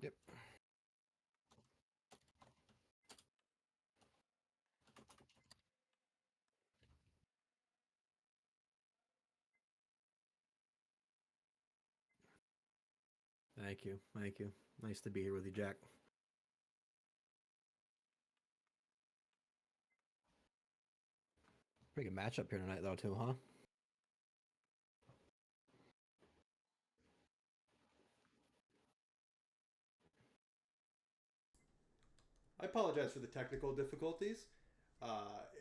Yep. Thank you. Thank you. Nice to be here with you, Jack. Pretty good matchup here tonight, though, too, huh? I apologize for the technical difficulties.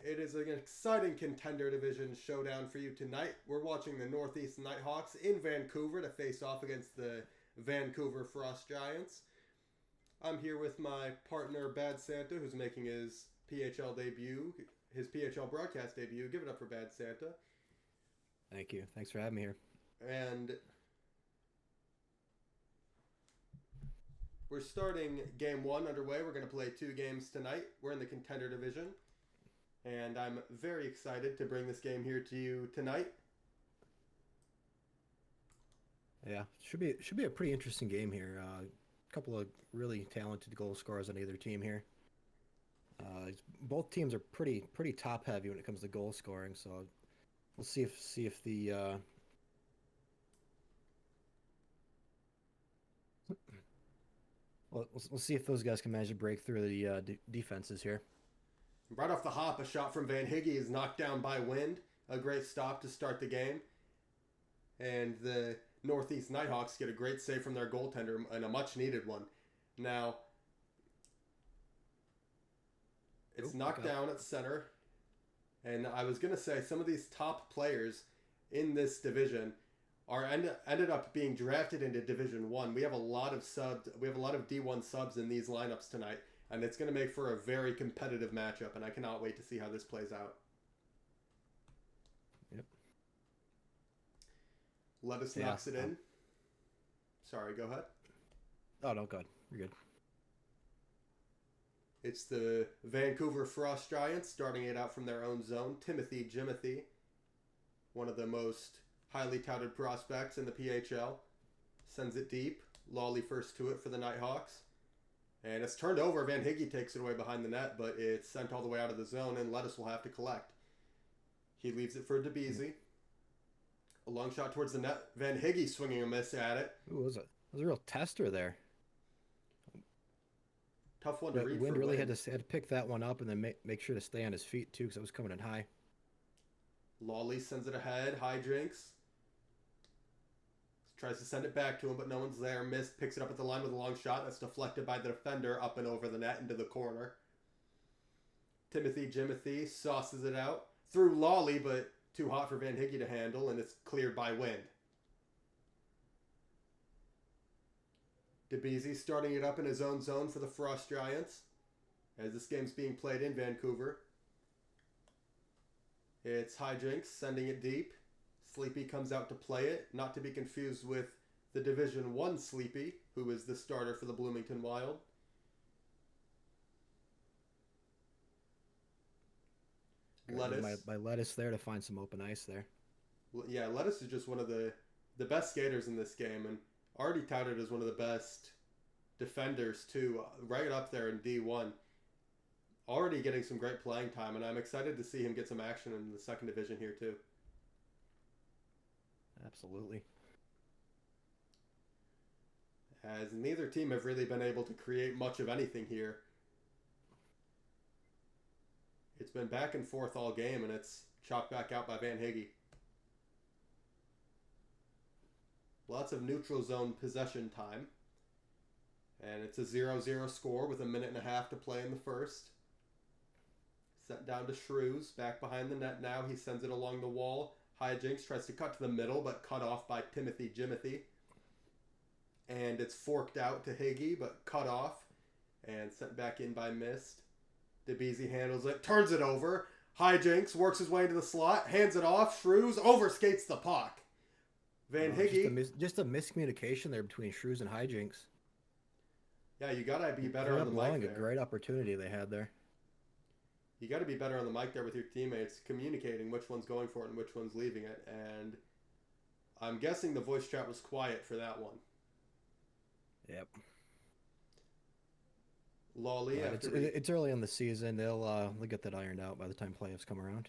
It is an exciting contender division showdown for you tonight. We're watching the Northeast Nighthawks in Vancouver to face off against the Vancouver Frost Giants. I'm here with my partner Bad Santa, who's making his PHL debut, his PHL broadcast debut. Give it up for Bad Santa. Thank you. Thanks for having me here. And we're starting game one underway. We're going to play 2 games tonight. We're in the contender division. And I'm very excited to bring this game here to you tonight. Yeah, should be a pretty interesting game here. A couple of really talented goal scorers on either team here. Both teams are pretty top heavy when it comes to goal scoring, so we'll see if the we'll see if those guys can manage to break through the defenses here. Right off the hop, a shot from Van Higgy is knocked down by Wind. A great stop to start the game. And the Northeast Nighthawks get a great save from their goaltender and a much needed one. Now, it's knocked down at center. And I was going to say some of these top players in this division are ended up being drafted into Division 1. We have a lot of subs. We have a lot of D1 subs in these lineups tonight. And it's going to make for a very competitive matchup, and I cannot wait to see how this plays out. Yep. Lettuce knocks it in. Sorry, go ahead. Oh, no, go ahead. You're good. It's the Vancouver Frost Giants starting it out from their own zone. Timothy Jimothy, one of the most highly touted prospects in the PHL, sends it deep. Lawley first to it for the Nighthawks. And it's turned over. Van Higgy takes it away behind the net, but it's sent all the way out of the zone, and Lettuce will have to collect. He leaves it for DeBeasy. A long shot towards the net. Van Higgy swinging a miss at it. Ooh, it was a real tester there. Tough one to read. Wind really had to pick that one up and then make sure to stay on his feet, too, because it was coming in high. Lawley sends it ahead. Hijinks. Tries to send it back to him, but no one's there. Missed. Picks it up at the line with a long shot. That's deflected by the defender up and over the net into the corner. Timothy Jimothy sauces it out. Through Lawley, but too hot for Van Higgy to handle, and it's cleared by Wind. DeBeasy starting it up in his own zone for the Frost Giants as this game's being played in Vancouver. It's Hijinks sending it deep. Sleepy comes out to play it, not to be confused with the Division 1 Sleepy, who is the starter for the Bloomington Wild. Lettuce. My Lettuce there to find some open ice there. Yeah, Lettuce is just one of the best skaters in this game, and already touted as one of the best defenders, too, right up there in D1. Already getting some great playing time, and I'm excited to see him get some action in the second division here, too. Absolutely. As neither team have really been able to create much of anything here. It's been back and forth all game, and it's chopped back out by Van Higgy. Lots of neutral zone possession time. And it's a 0-0 score with a minute and a half to play in the first. Sent down to Shrews, back behind the net now. He sends it along the wall. Hijinks tries to cut to the middle, but cut off by Timothy Jimothy. And it's forked out to Higgy, but cut off. And sent back in by Mist. DeBeasy handles it, turns it over. Hijinks works his way into the slot, hands it off. Shrews overskates the puck. Van Higgy. Just a miscommunication there between Shrews and Hijinks. Yeah, you got to be better on the mic there. A great opportunity they had there. You got to be better on the mic there with your teammates, communicating which one's going for it and which one's leaving it. And I'm guessing the voice chat was quiet for that one. Yep. Lawley But after it's early in the season. They'll get that ironed out by the time playoffs come around.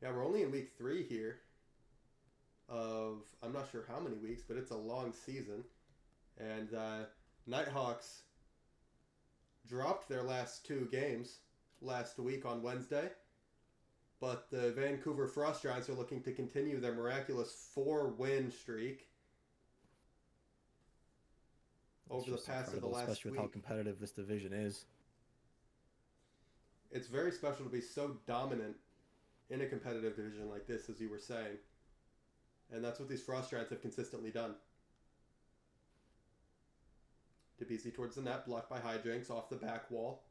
yeah, we're only in week 3 here of I'm not sure how many weeks, but it's a long season. And Nighthawks dropped their last 2 games last week on Wednesday, but the Vancouver Frost Giants are looking to continue their miraculous 4-win streak over the Just past of the incredible, last especially with how week. competitive this division is. It's very special to be so dominant in a competitive division like this, as you were saying. And that's what these Frost Giants have consistently done. DeBeasy towards the net, blocked by Hijinks off the back wall.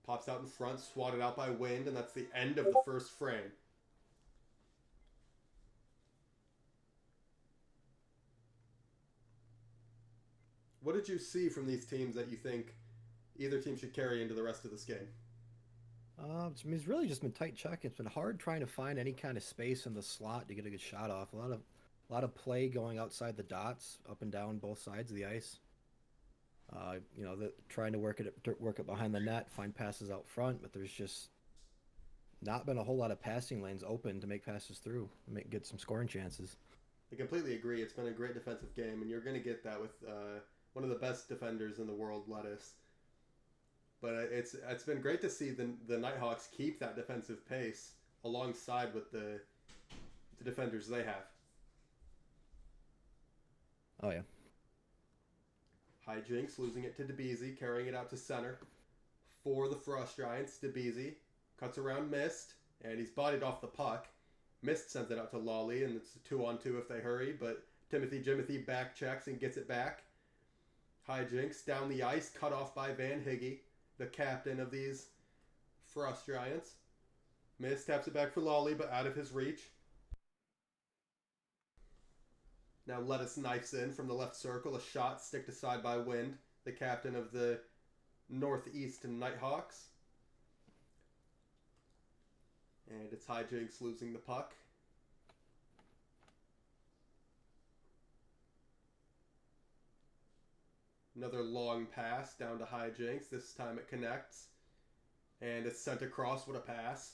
Pops out in front, swatted out by Wind, and that's the end of the first frame. What did you see from these teams that you think either team should carry into the rest of this game? I mean, it's really just been tight check. It's been hard trying to find any kind of space in the slot to get a good shot off. A lot of play going outside the dots, up and down both sides of the ice. Trying to work it behind the net, find passes out front, but there's just not been a whole lot of passing lanes open to make passes through, get some scoring chances. I completely agree. It's been a great defensive game, and you're going to get that with one of the best defenders in the world, Lettuce. But it's been great to see the Nighthawks keep that defensive pace alongside with the defenders they have. Oh yeah. Hijinks losing it to DeBeasy, carrying it out to center for the Frost Giants. DeBeasy cuts around Mist, and he's bodied off the puck. Mist sends it out to Lawley, and it's a 2-on-2 if they hurry, but Jimothy back checks and gets it back. Hijinks down the ice, cut off by Van Higgy, the captain of these Frost Giants. Mist taps it back for Lawley, but out of his reach. Now Lettuce knifes in from the left circle, a shot sticked aside by Wind, the captain of the Northeast Nighthawks. And it's Hijinks losing the puck. Another long pass down to Hijinks. This time it connects. And it's sent across. What a pass.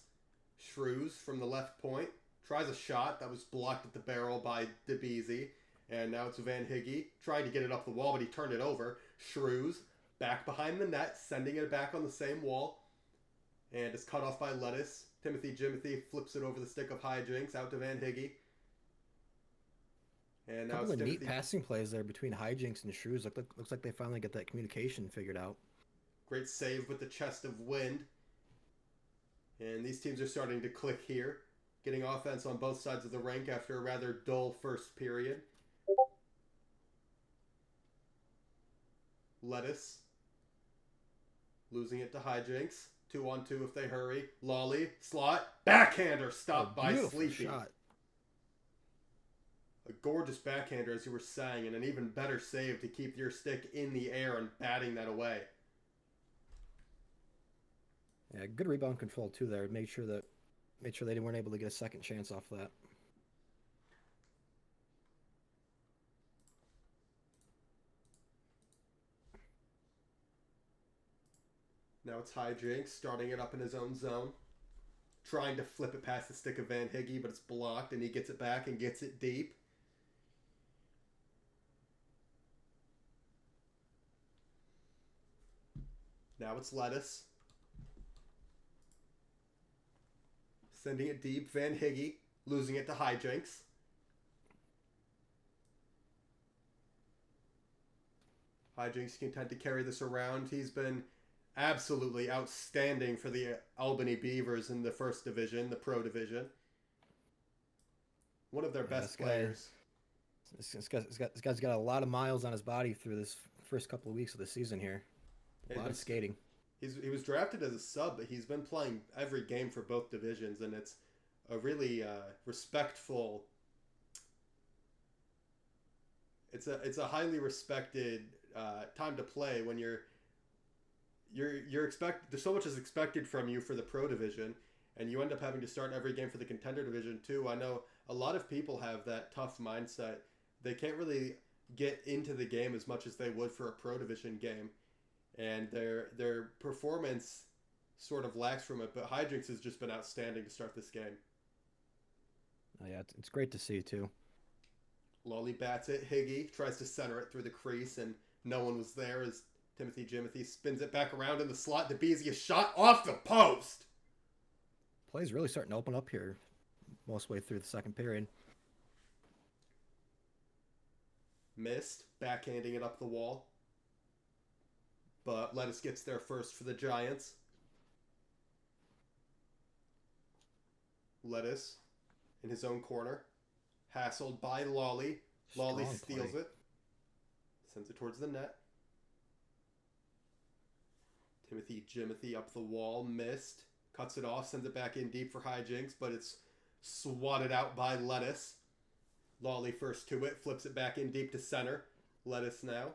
Shrews from the left point. Tries a shot that was blocked at the barrel by DeBeasy. And now it's Van Higgy. Tried to get it up the wall, but he turned it over. Shrews back behind the net, sending it back on the same wall. And it's cut off by Lettuce. Jimothy flips it over the stick of Hijinks out to Van Higgy. And now Couple it's of Timothy. neat passing plays there between Hijinks and Shrews. Looks like they finally get that communication figured out. Great save with the chest of Wind. And these teams are starting to click here. Getting offense on both sides of the rink after a rather dull first period. Lettuce losing it to Hijinks. 2-on-2 if they hurry. Lawley, slot, backhander stopped by Sleepy. Shot. A gorgeous backhander, as you were saying, and an even better save to keep your stick in the air and batting that away. Yeah, good rebound control too there. Made sure they weren't able to get a second chance off that. Now it's Hijinks starting it up in his own zone. Trying to flip it past the stick of Van Higgy, but it's blocked, and he gets it back and gets it deep. Now it's Lettuce. Sending it deep. Van Higgy losing it to Hijinks. Hijinks content to carry this around. He's been absolutely outstanding for the Albany Beavers in the first division, the pro division. One of their best players. This guy's got a lot of miles on his body through this first couple of weeks of the season here. A lot of skating. He was drafted as a sub, but he's been playing every game for both divisions, and it's a really respectful. It's a highly respected time to play when you're there's so much is expected from you for the pro division, and you end up having to start every game for the contender division too. I know a lot of people have that tough mindset. They can't really get into the game as much as they would for a pro division game. and their performance sort of lacks from it. But Hijinks has just been outstanding to start this game. Oh, yeah, it's great to see too. Lolly bats it. Higgy tries to center it through the crease, and no one was there as Timothy spins it back around in the slot. DeBezy a shot off the post. Play's really starting to open up here most way through the second period. Missed, backhanding it up the wall. But Lettuce gets there first for the Giants. Lettuce in his own corner. Hassled by Lolly. Lolly steals it. Sends it towards the net. Timothy up the wall. Missed. Cuts it off. Sends it back in deep for Hijinks. But it's swatted out by Lettuce. Lolly first to it. Flips it back in deep to center. Lettuce now.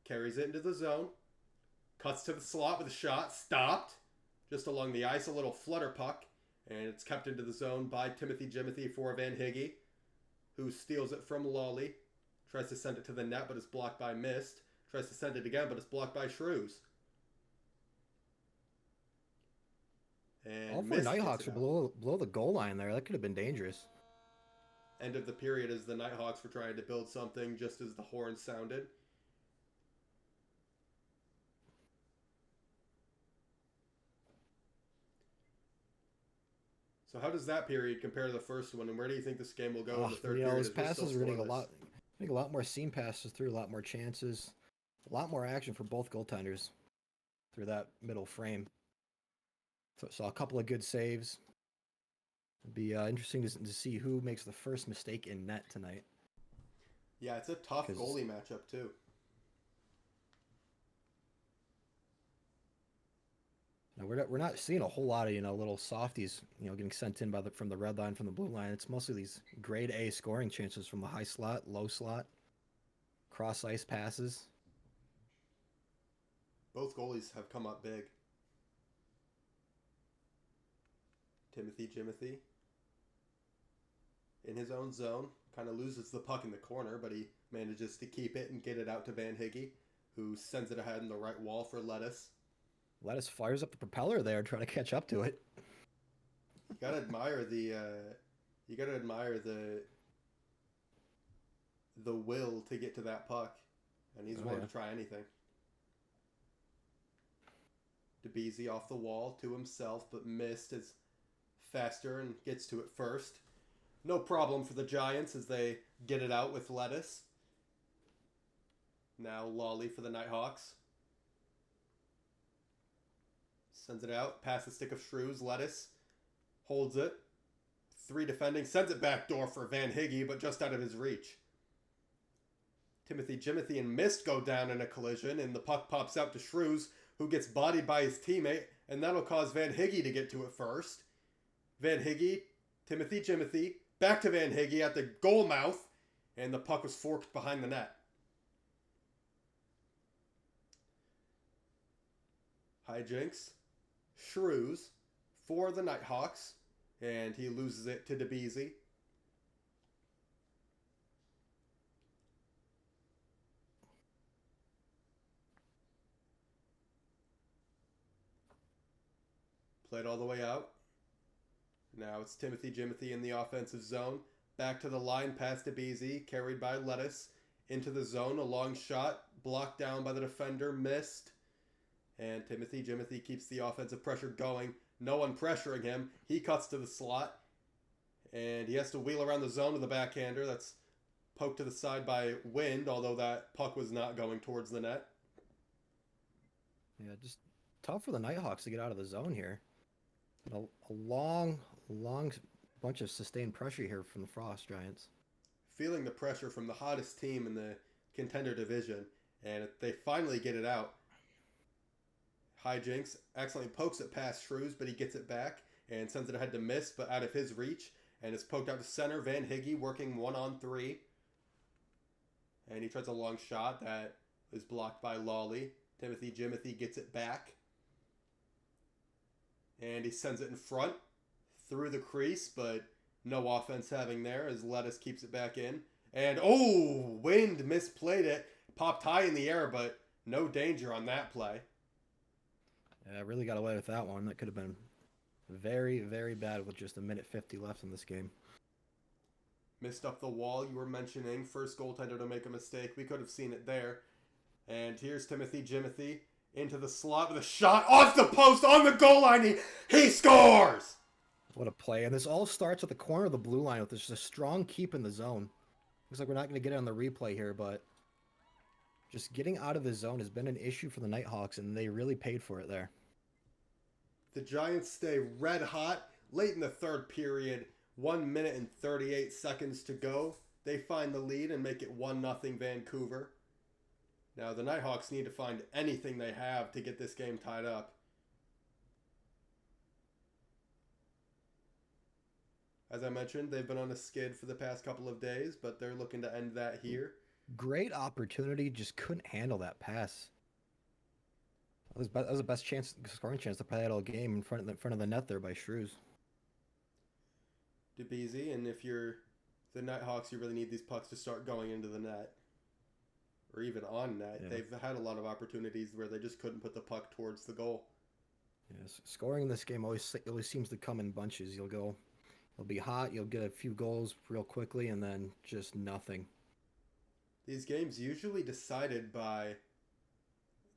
Carries it into the zone. Cuts to the slot with a shot. Stopped. Just along the ice. A little flutter puck. And it's kept into the zone by Timothy for Van Higgy, who steals it from Lolly. Tries to send it to the net, but is blocked by Mist. Tries to send it again, but it's blocked by Shrews. And all four Nighthawks were below the goal line there. That could have been dangerous. End of the period as the Nighthawks were trying to build something just as the horn sounded. So how does that period compare to the first one, and where do you think this game will go in the third period? Those passes are getting a lot more seam passes through, a lot more chances, a lot more action for both goaltenders through that middle frame. So saw a couple of good saves. It'd be interesting to see who makes the first mistake in net tonight. Yeah, it's a tough goalie matchup too. Now, we're not seeing a whole lot of little softies getting sent in from the red line, from the blue line. It's mostly these grade A scoring chances from the high slot, low slot, cross ice passes. Both goalies have come up big. Timothy in his own zone kind of loses the puck in the corner, but he manages to keep it and get it out to Van Higgy, who sends it ahead in the right wall for Lettuce. Lettuce fires up the propeller there, trying to catch up to it. You gotta admire the will to get to that puck, and he's willing to try anything. DeBezy off the wall to himself, but Mist is faster and gets to it first. No problem for the Giants as they get it out with Lettuce. Now Lolly for the Nighthawks. Sends it out. Past the stick of Shrews. Lettuce holds it. 3 defending. Sends it back door for Van Higgy, but just out of his reach. Timothy and Mist go down in a collision, and the puck pops out to Shrews, who gets bodied by his teammate, and that'll cause Van Higgy to get to it first. Van Higgy, Timothy, back to Van Higgy at the goal mouth, and the puck was forked behind the net. Hijinks. Shrews for the Nighthawks, and he loses it to DeBezy. Played all the way out. Now it's Timothy in the offensive zone. Back to the line, past DeBezy, carried by Lettuce. Into the zone, a long shot, blocked down by the defender, missed. And Timothy keeps the offensive pressure going. No one pressuring him. He cuts to the slot. And he has to wheel around the zone to the backhander. That's poked to the side by Wind, although that puck was not going towards the net. Yeah, just tough for the Nighthawks to get out of the zone here. A long bunch of sustained pressure here from the Frost Giants. Feeling the pressure from the hottest team in the contender division. And they finally get it out. Hijinks accidentally pokes it past Shrews, but he gets it back and sends it ahead to Mist, but out of his reach. And it's poked out to center. Van Higgy working 1-on-3. And he tries a long shot that is blocked by Lolly. Timothy gets it back. And he sends it in front through the crease, but no offense having there as Lettuce keeps it back in. And, Wind misplayed it. Popped high in the air, but no danger on that play. Yeah, I really got away with that one. That could have been very, very bad with just a minute 50 left in this game. Missed up the wall you were mentioning. First goaltender to make a mistake. We could have seen it there. And here's Timothy Jimothy into the slot with a shot off the post on the goal line. He scores! What a play. And this all starts at the corner of the blue line with just a strong keep in the zone. Looks like we're not going to get it on the replay here, but just getting out of the zone has been an issue for the Nighthawks, and they really paid for it there. The Giants stay red hot. Late in the third period, 1 minute and 38 seconds to go. They find the lead and make it 1-0 Vancouver. Now, the Nighthawks need to find anything they have to get this game tied up. As I mentioned, they've been on a skid for the past couple of days, but they're looking to end that here. Great opportunity, just couldn't handle that pass. That was the best scoring chance to play that all game in front of the net there by Shrews. DeBeasy, and if you're the Nighthawks, you really need these pucks to start going into the net. Or even on net. Yeah. They've had a lot of opportunities where they just couldn't put the puck towards the goal. Yes, scoring in this game always seems to come in bunches. You'll be hot, you'll get a few goals real quickly, and then just nothing. These games usually decided by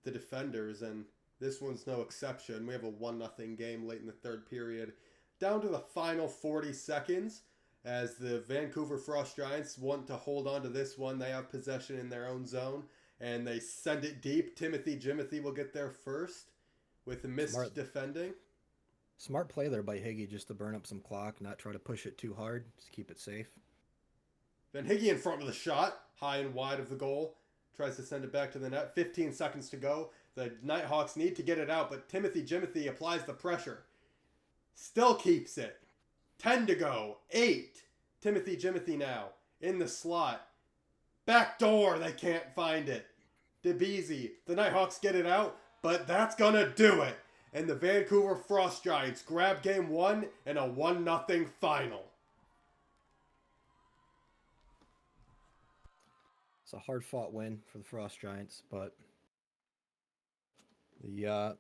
the defenders, and this one's no exception. We have a 1-0 game late in the third period. Down to the final 40 seconds. As the Vancouver Frost Giants want to hold on to this one, they have possession in their own zone, and they send it deep. Timothy Jimothy will get there first with missed defending. Smart play there by Higgy just to burn up some clock, not try to push it too hard, just keep it safe. Then Higgy in front of the shot, high and wide of the goal, tries to send it back to the net. 15 seconds to go. The Nighthawks need to get it out, but Timothy Jimothy applies the pressure. Still keeps it. 10 to go. 8. Timothy Jimothy now in the slot. Back door. They can't find it. DeBeasy. The Nighthawks get it out, but that's going to do it. And the Vancouver Frost Giants grab game 1 in a 1-0 final. It's a hard-fought win for the Frost Giants, but the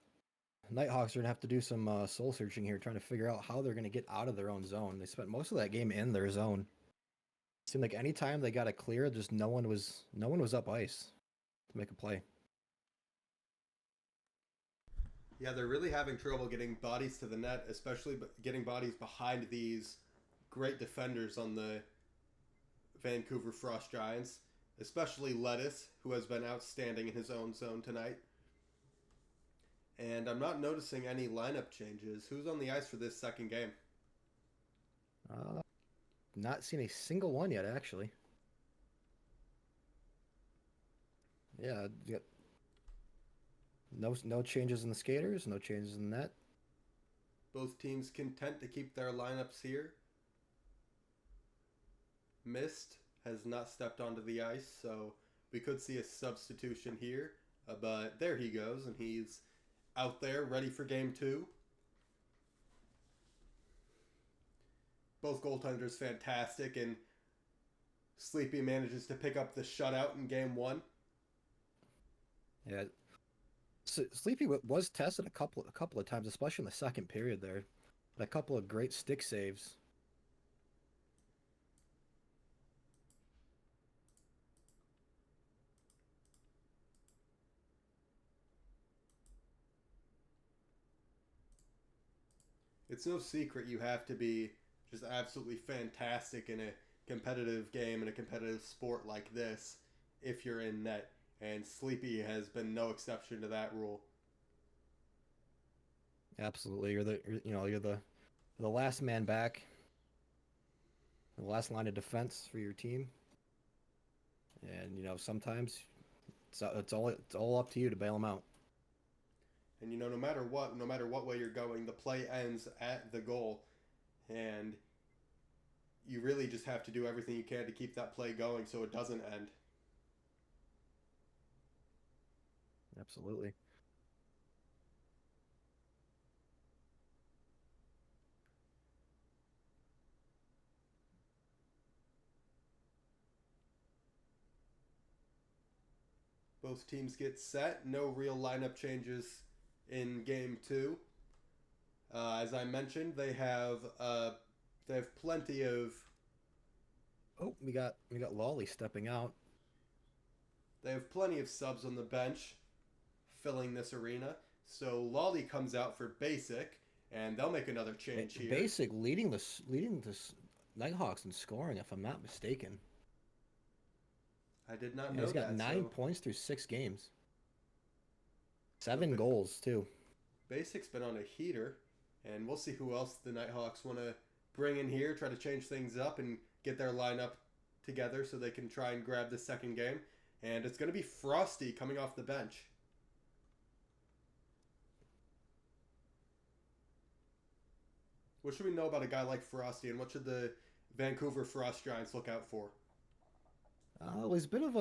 Nighthawks are going to have to do some soul-searching here, trying to figure out how they're going to get out of their own zone. They spent most of that game in their zone. It seemed like any time they got it clear, just no one was up ice to make a play. Yeah, they're really having trouble getting bodies to the net, especially getting bodies behind these great defenders on the Vancouver Frost Giants, especially Lettuce, who has been outstanding in his own zone tonight. And I'm not noticing any lineup changes. Who's on the ice for this second game? Not seen a single one yet, actually. Yeah, no changes in the skaters, no changes in the net. Both teams content to keep their lineups here. Mist has not stepped onto the ice, so we could see a substitution here. But there he goes, and he's out there ready for game 2. Both goaltenders fantastic, and Sleepy manages to pick up the shutout in game 1. Yeah, so Sleepy was tested a couple of times, especially in the second period there. A couple of great stick saves. It's no secret you have to be just absolutely fantastic in a competitive game and a competitive sport like this if you're in net. And Sleepy has been no exception to that rule. Absolutely, you're the last man back, the last line of defense for your team, and sometimes it's all up to you to bail them out. And no matter what way you're going, the play ends at the goal, and you really just have to do everything you can to keep that play going so it doesn't end. Absolutely. Both teams get set. No real lineup changes in game 2. As I mentioned, they have plenty of Oh, we got Lolly stepping out. subs on the bench filling this arena. So Lolly comes out for Basic, and they'll make another change here. Basic leading the Nighthawks in scoring, if I'm not mistaken. I did not know He's got that. 9 points through 6 games. 7 goals too. Basic's been on a heater, and we'll see who else the Nighthawks want to bring in here, try to change things up and get their lineup together so they can try and grab the second game. And it's going to be Frosty coming off the bench. What should we know about a guy like Frosty, and what should the Vancouver Frost Giants look out for? Well, he's a bit of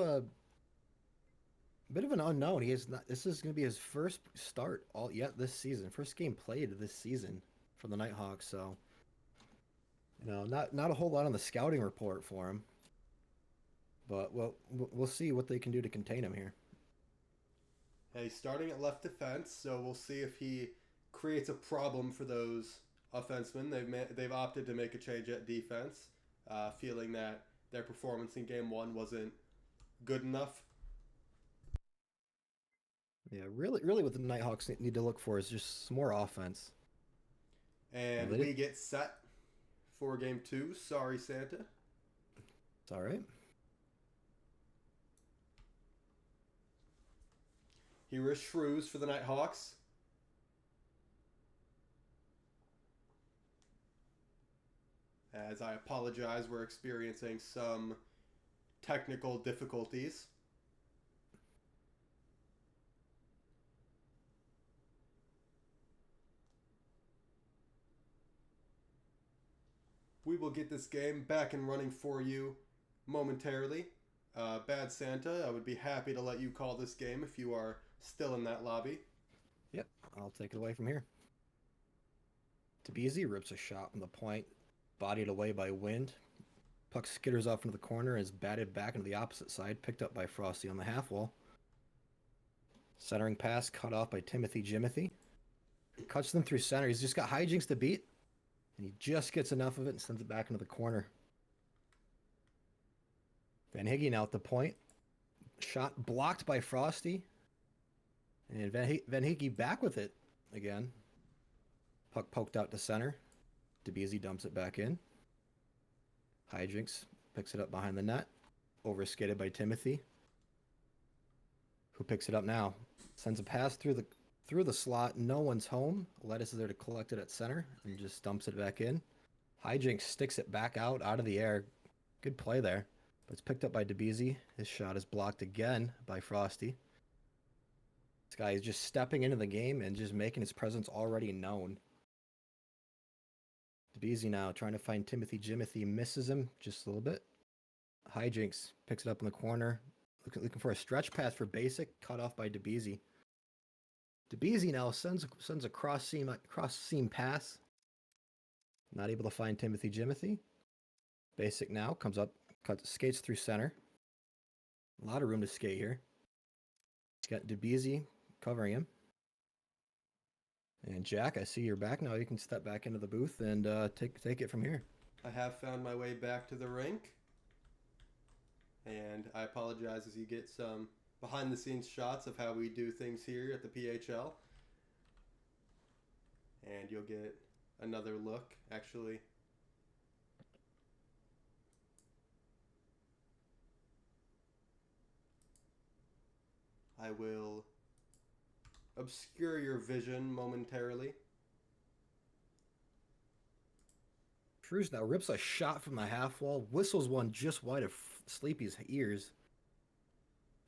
an unknown. He is not. This is going to be his first start yet this season. First game played this season for the Nighthawks. So, not a whole lot on the scouting report for him. But we'll see what they can do to contain him here. Yeah, he's starting at left defense, so we'll see if he creates a problem for those offensemen. They've opted to make a change at defense, feeling that their performance in game 1 wasn't good enough. Yeah, really what the Nighthawks need to look for is just some more offense. And we get set for game 2. Sorry, Santa. It's all right. Here is Shrews for the Nighthawks. As I apologize, we're experiencing some technical difficulties. We will get this game back and running for you momentarily. Bad Santa, I would be happy to let you call this game if you are still in that lobby. Yep, I'll take it away from here. DIV rips a shot from the point, bodied away by Wind. Puck skitters off into the corner and is batted back into the opposite side, picked up by Frosty on the half wall. Centering pass cut off by Jimothy. Cuts them through center. He's just got hijinks to beat, and he just gets enough of it and sends it back into the corner. Van Higgy now at the point. Shot blocked by Frosty. And Van Higgy back with it again. Puck poked out to center. DiBiase dumps it back in. Hijinks picks it up behind the net. Overskated by Timothy, who picks it up now. Sends a pass through the slot. No one's home. Lettuce is there to collect it at center and just dumps it back in. Hijinks sticks it back out of the air. Good play there. But it's picked up by DiBiase. His shot is blocked again by Frosty. This guy is just stepping into the game and just making his presence already known. DiBiase now trying to find Jimothy, misses him just a little bit. Hijinks picks it up in the corner. Looking for a stretch pass for Basic, cut off by DiBiase. DiBiase now sends a cross seam pass. Not able to find Jimothy. Basic now comes up, skates through center. A lot of room to skate here. He's got DiBiase covering him. And Jack, I see you're back now. You can step back into the booth and take it from here. I have found my way back to the rink. And I apologize as you get some behind-the-scenes shots of how we do things here at the PHL. And you'll get another look, actually. I will obscure your vision momentarily. Shrews now rips a shot from the half wall, whistles one just wide of Sleepy's ears.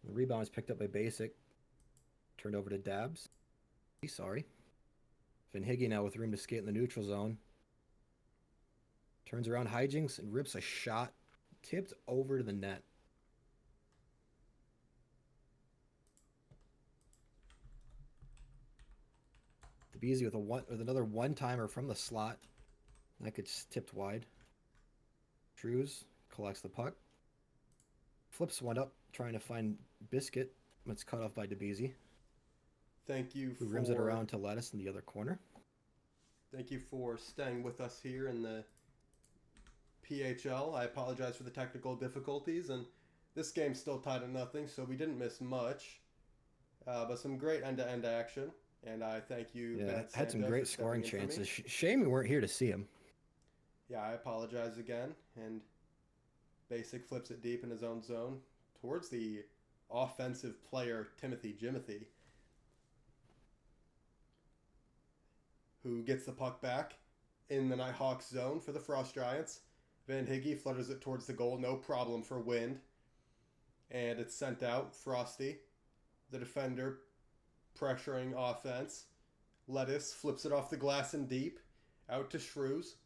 The rebound is picked up by Basic. Turned over to Dabs. Sorry. Van Higgy now with room to skate in the neutral zone. Turns around hijinks and rips a shot. Tipped over to the net. DiBiase with another one-timer from the slot. That gets tipped wide. Shrews collects the puck. Flips one up, trying to find Biscuit. It's cut off by DiBiase. Thank you Who rims it around to Lettuce in the other corner. Thank you for staying with us here in the PHL. I apologize for the technical difficulties, and this game's still tied at nothing, so we didn't miss much. But some great end-to-end action, and I thank you, Yeah, Bad had some Santa, great for scoring stepping in for me. chances. Shame we weren't here to see him. Yeah, I apologize again, and Basic flips it deep in his own zone towards the offensive player, Timothy Jimothy, who gets the puck back in the Nighthawks zone for the Frost Giants. Van Higge flutters it towards the goal, no problem for Wind. And it's sent out. Frosty, the defender, pressuring offense. Lettuce flips it off the glass and deep. Out to Shrews.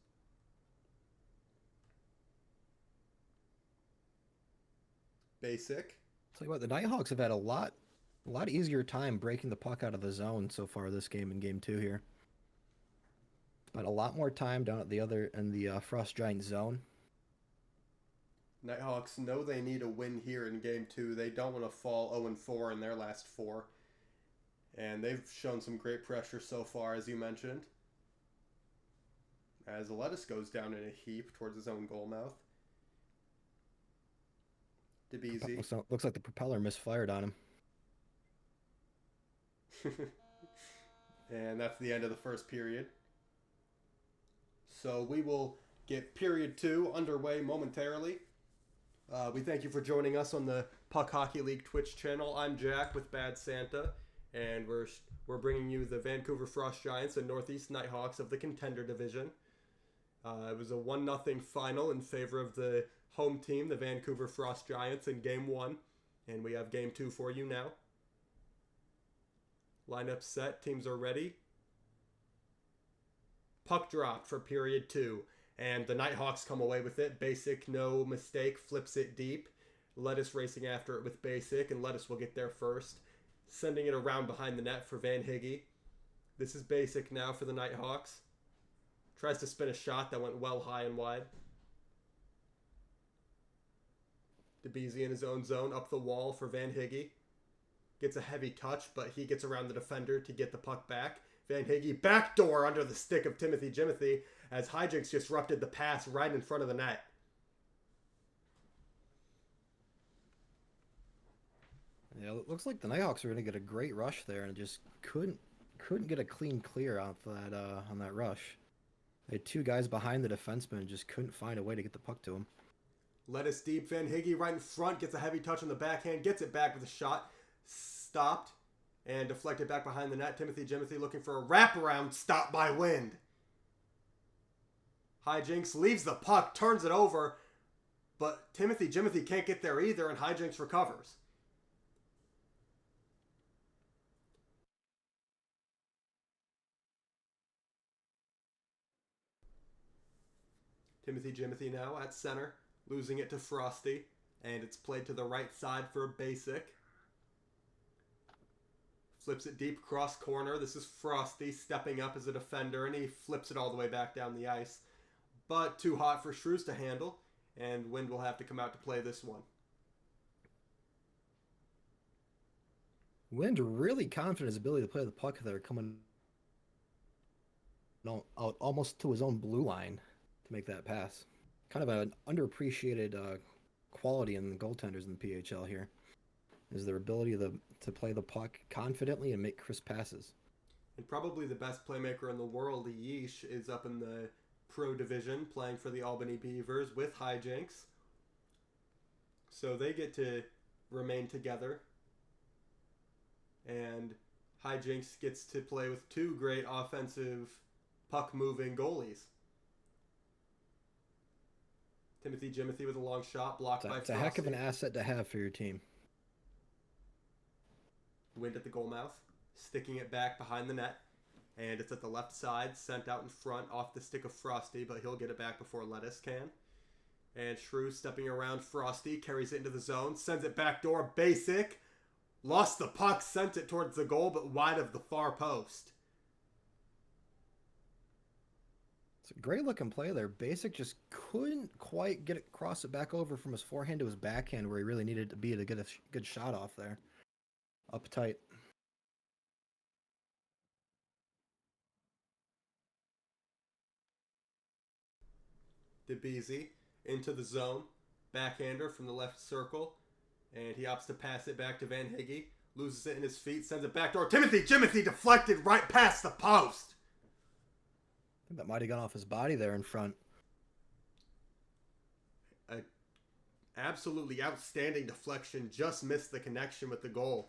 Basic. Tell you what, the Nighthawks have had a lot easier time breaking the puck out of the zone so far this game in Game 2 here. Spent a lot more time down at the Frost Giant zone. Nighthawks know they need a win here in Game 2. They don't want to fall 0-4 in their last 4. And they've shown some great pressure so far, as you mentioned. As Lettuce goes down in a heap towards his own goal mouth. DeBeasy. Looks like the propeller misfired on him. And that's the end of the first period. So we will get period 2 underway momentarily. We thank you for joining us on the Puck Hockey League Twitch channel. I'm Jack with Bad Santa, and we're bringing you the Vancouver Frost Giants and Northeast Nighthawks of the Contender Division. It was a 1-0 final in favor of the home team, the Vancouver Frost Giants, in Game 1, and we have Game 2 for you now. Lineup set, teams are ready. Puck drop for period 2. And the Nighthawks come away with it. Basic, no mistake, flips it deep. Lettuce racing after it with Basic, and Lettuce will get there first. Sending it around behind the net for Van Higge. This is Basic now for the Nighthawks. Tries to spin a shot that went well high and wide. DeBeasy in his own zone, up the wall for Van Higge. Gets a heavy touch, but he gets around the defender to get the puck back. Van Higge backdoor under the stick of Timothy Jimothy as Hijinks disrupted the pass right in front of the net. Yeah, it looks like the Nighthawks are going to get a great rush there and just couldn't get a clean clear off that on that rush. They had 2 guys behind the defenseman and just couldn't find a way to get the puck to him. Lettuce deep, Van Higge right in front, gets a heavy touch on the backhand, gets it back with a shot. Stopped and deflected back behind the net. Timothy Jimothy looking for a wraparound stop by Wind. Hijinks leaves the puck, turns it over, but Timothy Jimothy can't get there either, and Hijinks recovers. Timothy Jimothy now at center, losing it to Frosty, and it's played to the right side for Basic. Flips it deep cross corner. This is Frosty stepping up as a defender, and he flips it all the way back down the ice. But too hot for Shrews to handle, and Wind will have to come out to play this one. Wind really confident in his ability to play the puck there, coming out almost to his own blue line to make that pass. Kind of an underappreciated quality in the goaltenders in the PHL here is their ability to play the puck confidently and make crisp passes. And probably the best playmaker in the world, Yeesh, is up in the Pro Division playing for the Albany Beavers with Hijinks. So they get to remain together. And Hijinks gets to play with 2 great offensive puck-moving goalies. Timothy Jimothy with a long shot, blocked by Frosty. It's a heck of an asset to have for your team. Wind at the goal mouth, sticking it back behind the net. And it's at the left side, sent out in front off the stick of Frosty, but he'll get it back before Lettuce can. And Shrews stepping around Frosty, carries it into the zone, sends it backdoor, Basic. Lost the puck, sent it towards the goal, but wide of the far post. It's a great looking play there. Basic just couldn't quite get it, cross it back over from his forehand to his backhand where he really needed to be to get a good shot off there. Up tight. DeBeasy into the zone. Backhander from the left circle. And he opts to pass it back to Van Higge. Loses it in his feet. Sends it back door. Jimothy deflected right past the post. I think that might have gone off his body there in front. A absolutely outstanding deflection. Just missed the connection with the goal.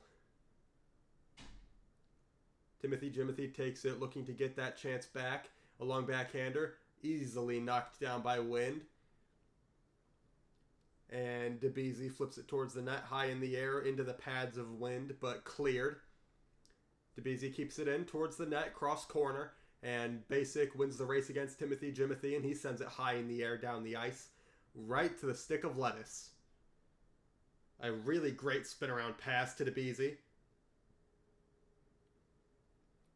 Jimothy takes it, looking to get that chance back. A long backhander. Easily knocked down by Wind. And DeBeasy flips it towards the net, high in the air, into the pads of Wind, but cleared. DeBeasy keeps it in towards the net, cross corner, and Basic wins the race against Jimothy, and he sends it high in the air down the ice, right to the stick of Lettuce. A really great spin-around pass to DeBeasy.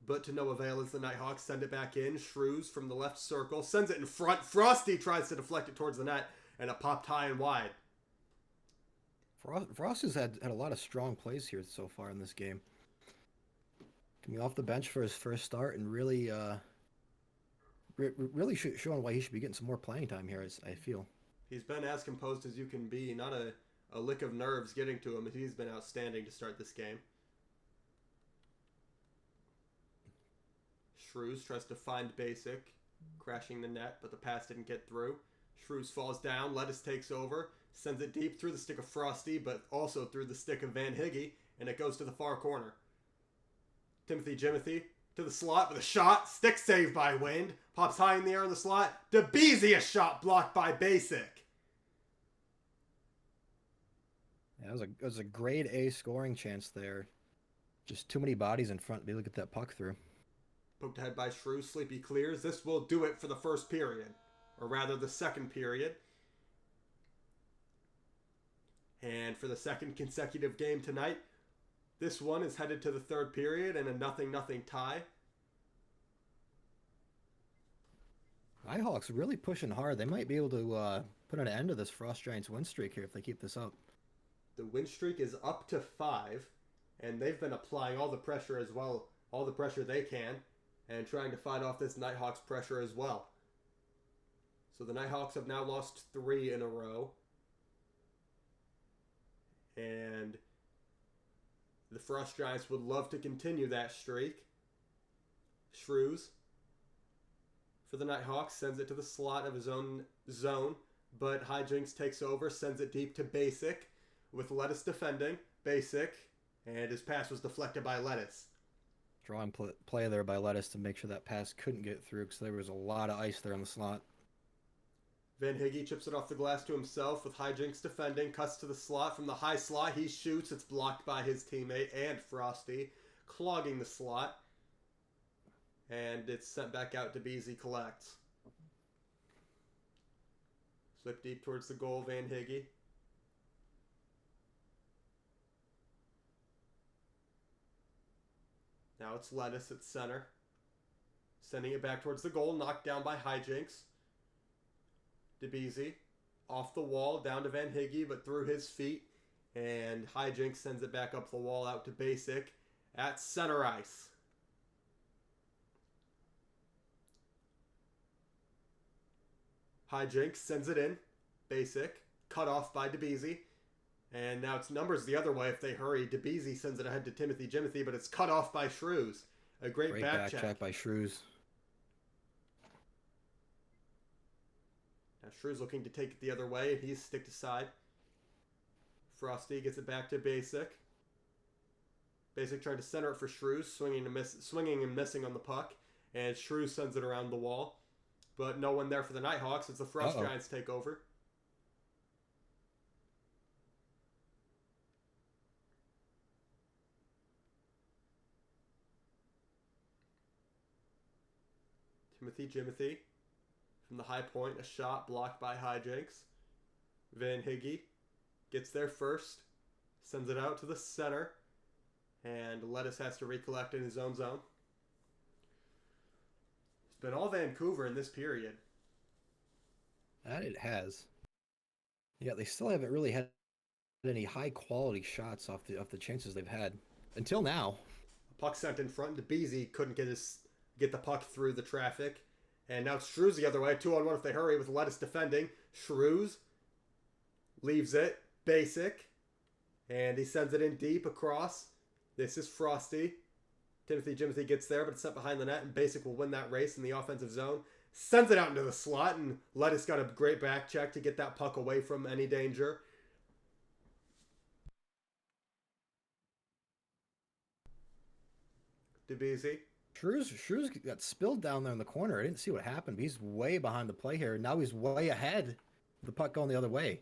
But to no avail as the Nighthawks send it back in. Shrews from the left circle sends it in front. Frosty tries to deflect it towards the net, and it popped high and wide. Frosty's had a lot of strong plays here so far in this game. Coming off the bench for his first start and really showing why he should be getting some more playing time here, I feel. He's been as composed as you can be. Not a lick of nerves getting to him. He's been outstanding to start this game. Shrews tries to find Basic, crashing the net, but the pass didn't get through. Shrews falls down. Lettuce takes over. Sends it deep through the stick of Frosty, but also through the stick of Van Higge, and it goes to the far corner. Jimothy to the slot with a shot. Stick save by Wind. Pops high in the air in the slot. DeBeasy, a shot blocked by Basic. Yeah, it was a grade A scoring chance there. Just too many bodies in front to be able to get that puck through. Poked ahead by Shrews. Sleepy clears. This will do it for the first period. Or rather, the second period. And for the second consecutive game tonight, this one is headed to the third period and a 0-0 tie. Nighthawks really pushing hard. They might be able to put an end to this Frost Giants win streak here if they keep this up. The win streak is up to 5, and they've been applying all the pressure as well, all the pressure they can, and trying to fight off this Nighthawks pressure as well. So the Nighthawks have now lost 3 in a row. And the Frost Giants would love to continue that streak. Shrews for the Nighthawks sends it to the slot of his own zone, but Hijinks takes over, sends it deep to Basic with Lettuce defending. Basic, and his pass was deflected by Lettuce. Drawing play there by Lettuce to make sure that pass couldn't get through because there was a lot of ice there on the slot. Van Higge chips it off the glass to himself with Hijinks defending. Cuts to the slot. From the high slot, he shoots. It's blocked by his teammate and Frosty, clogging the slot. And it's sent back out to DeBeasy collects. Slip deep towards the goal, Van Higge. Now it's Lettuce at center. Sending it back towards the goal, knocked down by Hijinks. DeBeasy off the wall, down to Van Higge, but through his feet. And Hijinks sends it back up the wall out to Basic at center ice. Hijinks sends it in. Basic, cut off by DeBeasy. And now it's numbers the other way if they hurry. DeBeasy sends it ahead to Jimothy, but it's cut off by Shrews. A great back check by Shrews. Now Shrews looking to take it the other way, and he's sticked aside. Frosty gets it back to Basic. Basic tried to center it for Shrews, swinging and missing on the puck. And Shrews sends it around the wall. But no one there for the Nighthawks as the Frost Giants take over. Jimothy from the high point, a shot blocked by Hijinks. Van Higge gets there first, sends it out to the center, and Lettuce has to recollect in his own zone. It's been all Vancouver in this period. That it has. Yeah, they still haven't really had any high quality shots off the chances they've had until now. Puck sent in front. DeBeasy couldn't get the puck through the traffic, And now it's Shrews the other way. 2-on-1 if they hurry with Lettuce defending. Shrews leaves it. Basic. And he sends it in deep across. This is Frosty. Jimothy gets there, but it's set behind the net, and Basic will win that race in the offensive zone. Sends it out into the slot, and Lettuce got a great back check to get that puck away from any danger. DeBeasy. Shrews got spilled down there in the corner. I didn't see what happened, but he's way behind the play here. Now he's way ahead. The puck going the other way.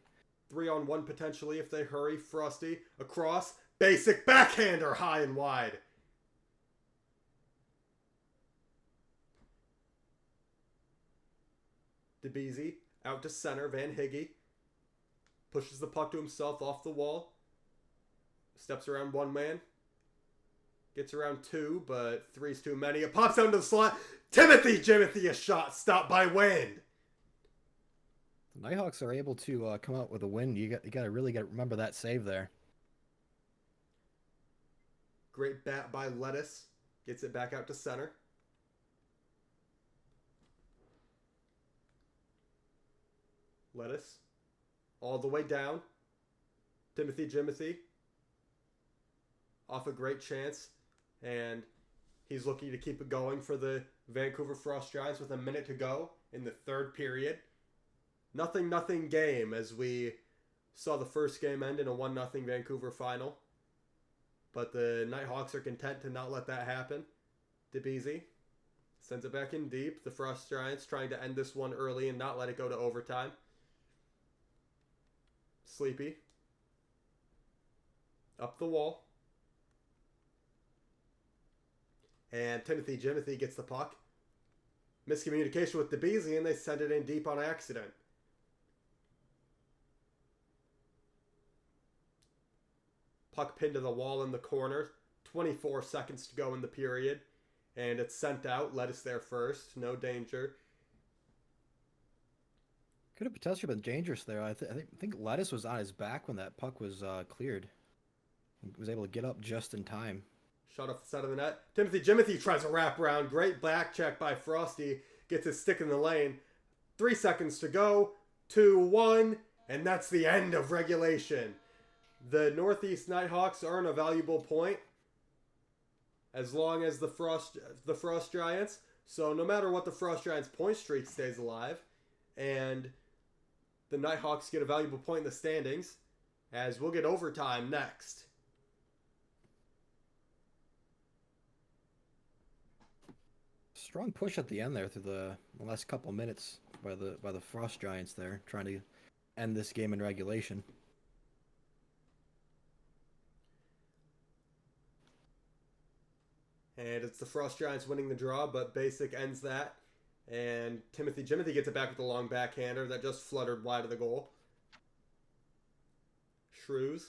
3-on-1 potentially if they hurry. Frosty across. Basic backhander high and wide. DeBeasy out to center. Van Higgy pushes the puck to himself off the wall. Steps around one man. Gets around two, but three's too many. It pops out into the slot. Jimothy, a shot stopped by Wind. The Nighthawks are able to come out with a win. You got to really remember that save there. Great bat by Lettuce. Gets it back out to center. Lettuce. All the way down. Jimothy. Off a great chance. And he's looking to keep it going for the Vancouver Frost Giants with a minute to go in the third period. Nothing game as we saw the first game end in a 1-0 Vancouver final. But the Nighthawks are content to not let that happen. DeBeasy sends it back in deep. The Frost Giants trying to end this one early and not let it go to overtime. Sleepy. Up the wall. And Jimothy gets the puck. Miscommunication with DeBeasy, and they send it in deep on accident. Puck pinned to the wall in the corner. 24 seconds to go in the period. And it's sent out. Lettuce there first. No danger. Could have potentially been dangerous there. I think Lettuce was on his back when that puck was cleared. He was able to get up just in time. Shot off the side of the net. Jimothy tries a wraparound. Great back check by Frosty. Gets his stick in the lane. 3 seconds to go. 2-1. And that's the end of regulation. The Northeast Nighthawks earn a valuable point. As long as the Frost Giants. So no matter what, the Frost Giants point streak stays alive. And the Nighthawks get a valuable point in the standings. As we'll get overtime next. Strong push at the end there through the last couple minutes by the Frost Giants there, trying to end this game in regulation. And it's the Frost Giants winning the draw, but Basic ends that. And Jimothy gets it back with a long backhander that just fluttered wide of the goal. Shrews.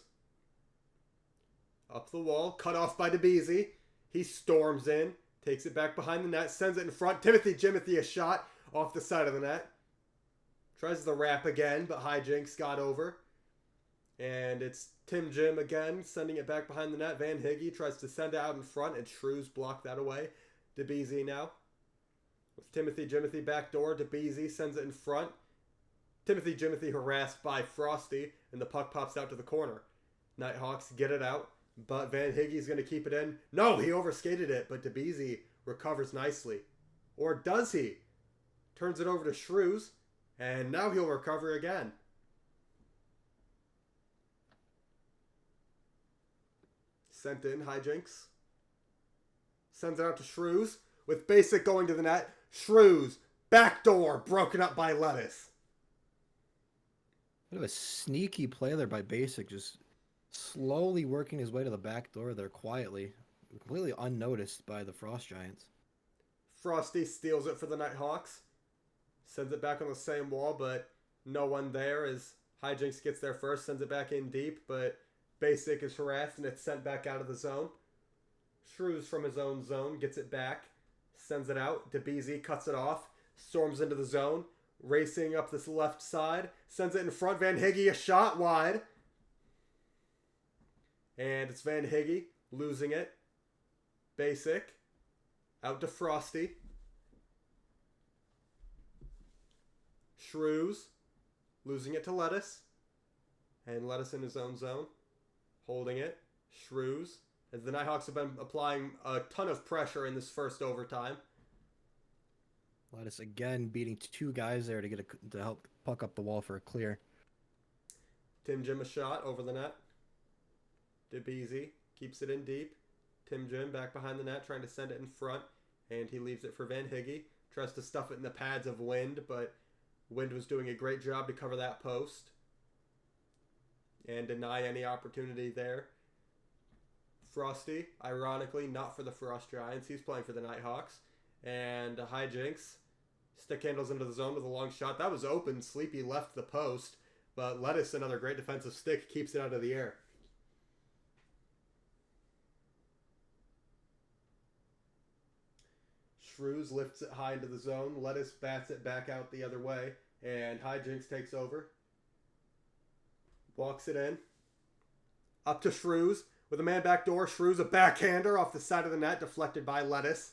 Up the wall, cut off by DeBeasy. He storms in. Takes it back behind the net, sends it in front. Jimothy a shot off the side of the net. Tries the wrap again, but hijinks got over. And it's Jim again, sending it back behind the net. Van Higgy tries to send it out in front, and Shrews blocked that away. DeBeasy now. With Jimothy backdoor, DeBeasy sends it in front. Jimothy harassed by Frosty, and the puck pops out to the corner. Nighthawks get it out. But Van Higgy's going to keep it in. No, he overskated it, but DeBeasy recovers nicely. Or does he? Turns it over to Shrews, and now he'll recover again. Sent in, hijinks. Sends it out to Shrews, with Basic going to the net. Shrews, backdoor, broken up by Lettuce. Bit of a sneaky play there by Basic, just slowly working his way to the back door there quietly, completely unnoticed by the Frost Giants. Frosty steals it for the Nighthawks. Sends it back on the same wall, but no one there as Hijinks gets there first, sends it back in deep, but Basic is harassed and it's sent back out of the zone. Shrews from his own zone gets it back, sends it out. DeBeasy cuts it off, storms into the zone, racing up this left side, sends it in front. Van Higgy a shot wide. And it's Van Higgy losing it. Basic out to Frosty. Shrews losing it to Lettuce. And Lettuce in his own zone. Holding it. Shrews. As the Nighthawks have been applying a ton of pressure in this first overtime. Lettuce again beating two guys there to help puck up the wall for a clear. Tim Jim a shot over the net. DeBeasy keeps it in deep. Tim Jim back behind the net trying to send it in front. And he leaves it for Van Higge. Tries to stuff it in the pads of Wind, but Wind was doing a great job to cover that post. And deny any opportunity there. Frosty, ironically, not for the Frost Giants. He's playing for the Nighthawks. And hijinks. Stick handles into the zone with a long shot. That was open. Sleepy left the post. But Lettuce, another great defensive stick, keeps it out of the air. Shrews lifts it high into the zone. Lettuce bats it back out the other way. And hijinks takes over. Walks it in. Up to Shrews with a man back door. Shrews a backhander off the side of the net, deflected by Lettuce.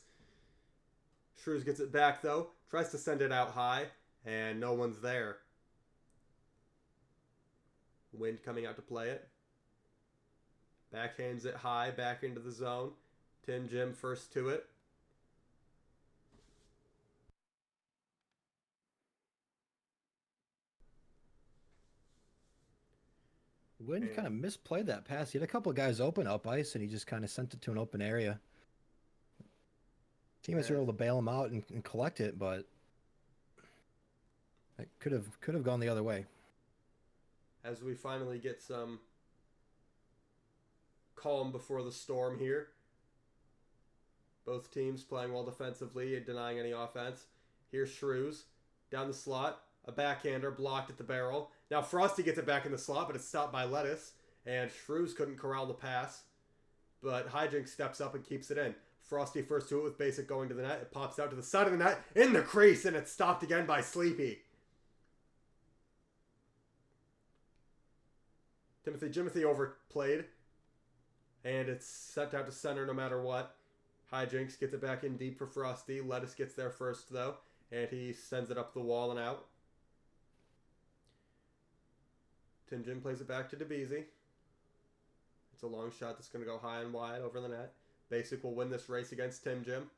Shrews gets it back though. Tries to send it out high. And no one's there. Wind coming out to play it. Backhands it high back into the zone. Tim Jim first to it. Wind kind of misplayed that pass. He had a couple of guys open up ice, and he just kind of sent it to an open area. Teammates were able to bail him out and collect it, but it could have gone the other way. As we finally get some calm before the storm here. Both teams playing well defensively and denying any offense. Here's Shrews down the slot. A backhander blocked at the barrel. Now Frosty gets it back in the slot, but it's stopped by Lettuce. And Shrews couldn't corral the pass. But Hijinks steps up and keeps it in. Frosty first to it with Basic going to the net. It pops out to the side of the net in the crease, and it's stopped again by Sleepy. Jimothy overplayed. And it's sent out to center no matter what. Hijinks gets it back in deep for Frosty. Lettuce gets there first, though. And he sends it up the wall and out. Tim Jim plays it back to DeBeasy. It's a long shot that's going to go high and wide over the net. Basic will win this race against Tim Jim.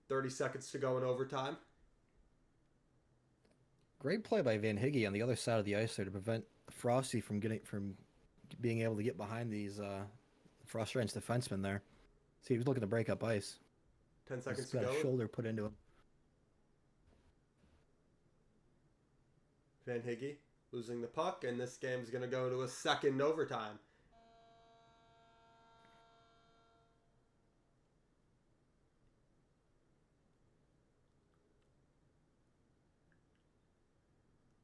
30 seconds to go in overtime. Great play by Van Higge on the other side of the ice there to prevent Frosty from being able to get behind these Frost Giants defensemen there. See, he was looking to break up ice. 10 seconds to go. Got a shoulder put into him. Van Higge losing the puck, and this game is going to go to a second overtime.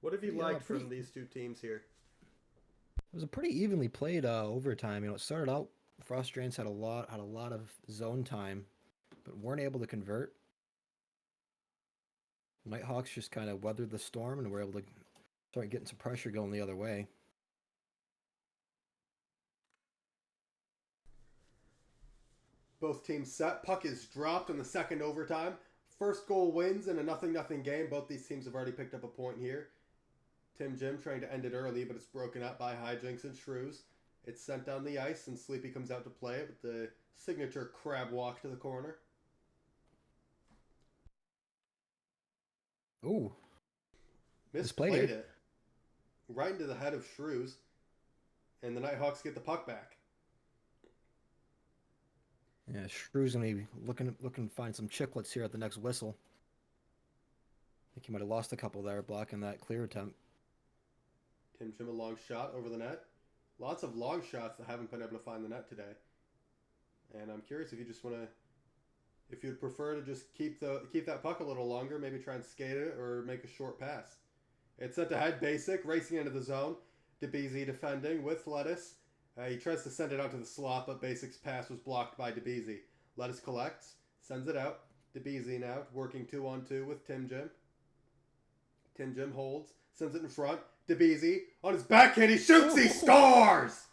What have you liked from these two teams here? It was a pretty evenly played overtime. You know, it started out Frost Giants had a lot of zone time, but weren't able to convert. Nighthawks just kind of weathered the storm and were able to start getting some pressure going the other way. Both teams set. Puck is dropped in the second overtime. First goal wins in a 0-0 game. Both these teams have already picked up a point here. Tim Jim trying to end it early, but it's broken up by Hijinks and Shrews. It's sent down the ice, and Sleepy comes out to play it with the signature crab walk to the corner. Ooh. Misplayed it. Right into the head of Shrews. And the Nighthawks get the puck back. Yeah, Shrews going to be looking to find some chicklets here at the next whistle. I think he might have lost a couple there blocking that clear attempt. Tim Jim a long shot over the net. Lots of long shots that haven't been able to find the net today. And I'm curious if you just want to, if you'd prefer to just keep that puck a little longer, maybe try and skate it or make a short pass. It's sent ahead, Basic, racing into the zone. DeBeasy defending with Lettuce. He tries to send it out to the slot, but Basic's pass was blocked by DeBeasy. Lettuce collects, sends it out. DeBeasy now working 2-on-2 with Tim Jim. Tim Jim holds, sends it in front. DeBeasy on his backhand, he shoots, he scores!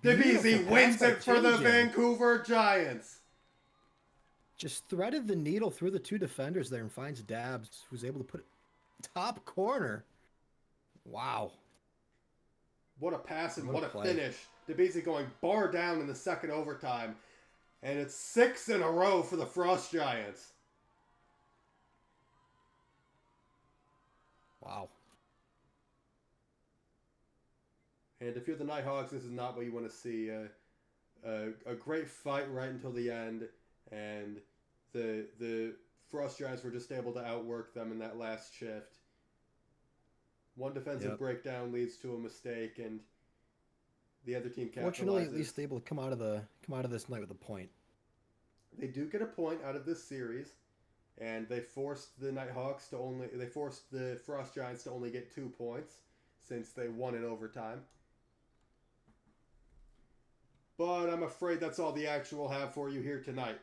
DeBeasy wins it for the Vancouver Giants. Just threaded the needle through the two defenders there and finds Dabs, who's able to put Top corner. Wow. What a pass and What a what a play. finish. DeBeese going bar down in the second overtime. And it's 6 in a row for the Frost Giants. Wow. And if you're the Nighthawks, this is not what you want to see. A great fight right until the end. And the Frost Giants were just able to outwork them in that last shift. One defensive breakdown leads to a mistake, and the other team capitalizes. Fortunately, at least able to come out of this night with a point. They do get a point out of this series, and they forced the Frost Giants to only get 2 points since they won in overtime. But I'm afraid that's all the action we'll have for you here tonight.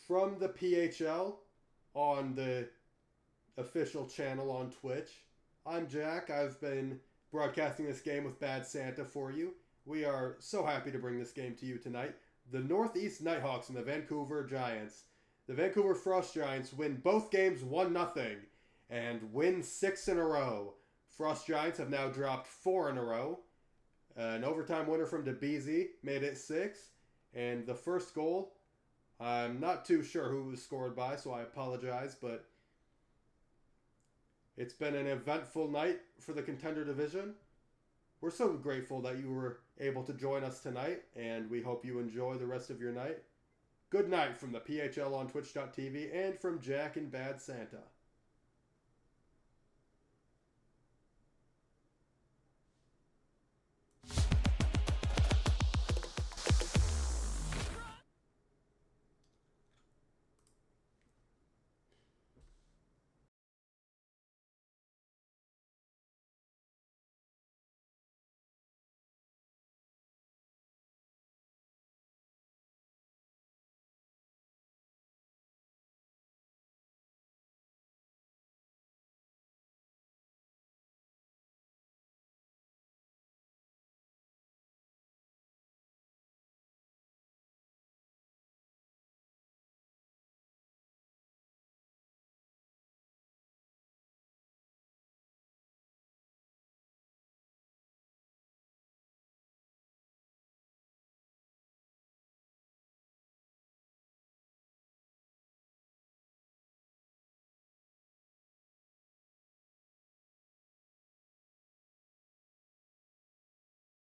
From the PHL on the official channel on Twitch, I'm Jack. I've been broadcasting this game with Bad Santa for you. We are so happy to bring this game to you tonight. The Northeast Nighthawks and the Vancouver Giants. The Vancouver Frost Giants win both games 1-0 and win 6 in a row. Frost Giants have now dropped 4 in a row. An overtime winner from DeBeese made it 6. And the first goal, I'm not too sure who it was scored by, so I apologize, but it's been an eventful night for the Contender Division. We're so grateful that you were able to join us tonight, and we hope you enjoy the rest of your night. Good night from the PHL on Twitch.tv and from Jack and Bad Santa.